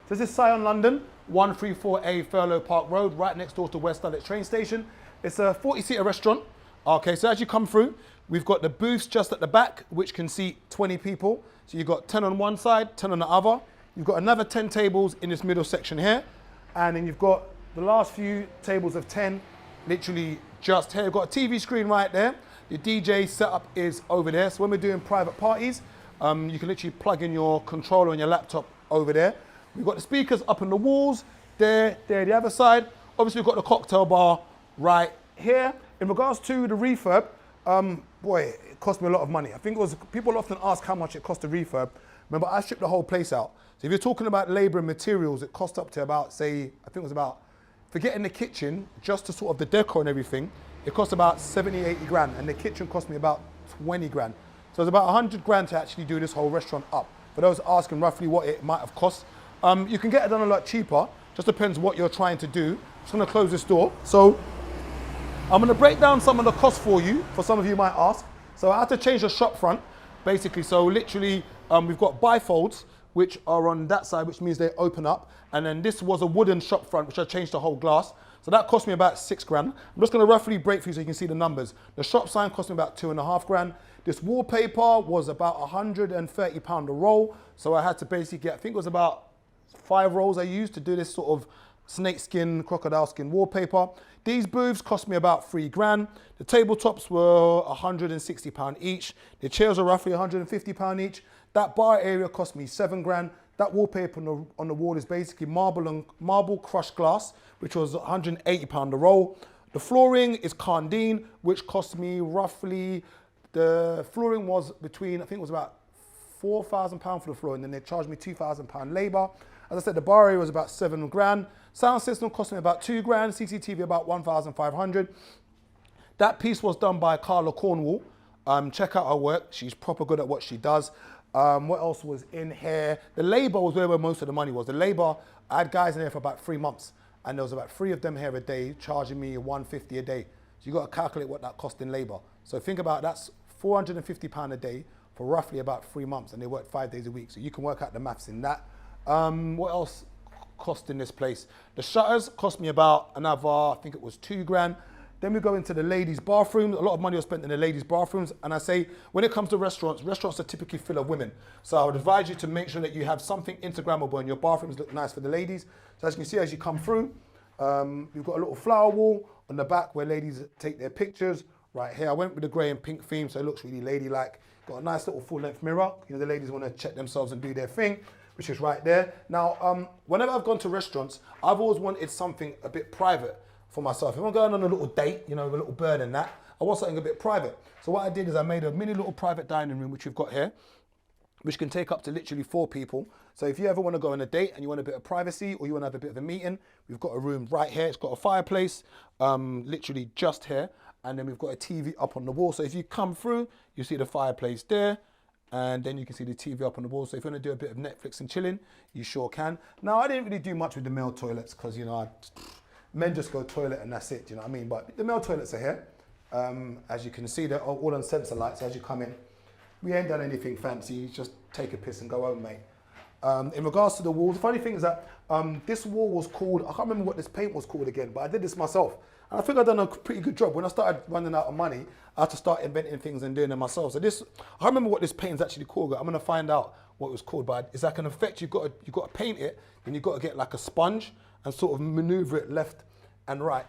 So this is Scion London, 134A Furlough Park Road, right next door to West Dulwich train station. It's a 40-seater restaurant. Okay, so as you come through, we've got the booths just at the back, which can seat 20 people. So you've got 10 on one side, 10 on the other. You've got another 10 tables in this middle section here. And then you've got the last few tables of 10, literally just here. You've got a TV screen right there. The DJ setup is over there. So when we're doing private parties, you can literally plug in your controller on your laptop over there. We've got the speakers up on the walls, there, the other side. Obviously, we've got the cocktail bar right here. In regards to the refurb, boy, it cost me a lot of money. I think it was, people often ask how much it cost to refurb. Remember, I stripped the whole place out. So if you're talking about labor and materials, it cost up to about, say, I think it was about, forgetting the kitchen, just to sort of the decor and everything, it cost about 70, 80 grand. And the kitchen cost me about 20 grand. So it's about 100 grand to actually do this whole restaurant up. For those asking roughly what it might have cost, you can get it done a lot cheaper. Just depends what you're trying to do. I'm just gonna close this door. So I'm gonna break down some of the costs for you, for some of you might ask. So I had to change the shop front, basically. So literally, we've got bifolds, which are on that side, which means they open up. And then this was a wooden shop front, which I changed the whole glass. So that cost me about 6 grand. I'm just gonna roughly break through so you can see the numbers. The shop sign cost me about 2.5 grand. This wallpaper was about £130 a roll. So I had to basically get, I think it was about 5 rolls I used to do this sort of snake skin, crocodile skin wallpaper. These booths cost me about 3 grand. The tabletops were £160 each. The chairs are roughly £150 each. That bar area cost me 7 grand. That wallpaper on the wall is basically marble crushed glass, which was £180 a roll. The flooring is Candine, which cost me roughly, the flooring was between, I think it was about £4,000 for the flooring, then they charged me £2,000 labour. As I said, the bar area was about 7 grand. Sound system cost me about 2 grand, CCTV about 1,500. That piece was done by Carla Cornwall. Check out her work, she's proper good at what she does. What else was in here? The labour was where most of the money was. The labour, I had guys in there for about 3 months, and there was about 3 of them here a day charging me £150 a day. So you got to calculate what that cost in labour. So think about that's £450 a day for roughly about 3 months, and they work 5 days a week. So you can work out the maths in that. What else cost in this place? The shutters cost me about another, I think it was 2 grand. Then we go into the ladies' bathrooms. A lot of money was spent in the ladies' bathrooms. And I say, when it comes to restaurants, restaurants are typically full of women. So I would advise you to make sure that you have something Instagrammable and your bathrooms look nice for the ladies. So as you can see, as you come through, you've got a little flower wall on the back where ladies take their pictures. Right here, I went with the grey and pink theme, so it looks really ladylike. Got a nice little full-length mirror. You know, the ladies want to check themselves and do their thing, which is right there. Now, whenever I've gone to restaurants, I've always wanted something a bit private for myself. If I'm going on a little date, you know, with a little bird and that, I want something a bit private. So what I did is I made a mini little private dining room, which we've got here, which can take up to literally 4 people. So if you ever want to go on a date and you want a bit of privacy or you want to have a bit of a meeting, we've got a room right here. It's got a fireplace, literally just here. And then we've got a TV up on the wall. So if you come through, you see the fireplace there. And then you can see the TV up on the wall. So if you want to do a bit of Netflix and chilling, you sure can. Now, I didn't really do much with the male toilets because, you know, men just go toilet and that's it, you know what I mean? But the male toilets are here. As you can see, they're all on sensor lights as you come in. We ain't done anything fancy, you just take a piss and go home, mate. In regards to the walls, the funny thing is that this wall was called, I can't remember what this paint was called again, but I did this myself. And I think I've done a pretty good job. When I started running out of money, I had to start inventing things and doing them myself. So this, I can't remember what this paint is actually called. I'm gonna find out what it was called, but it's like an effect, you've got to paint it, and you've got to get like a sponge and sort of maneuver it left and right.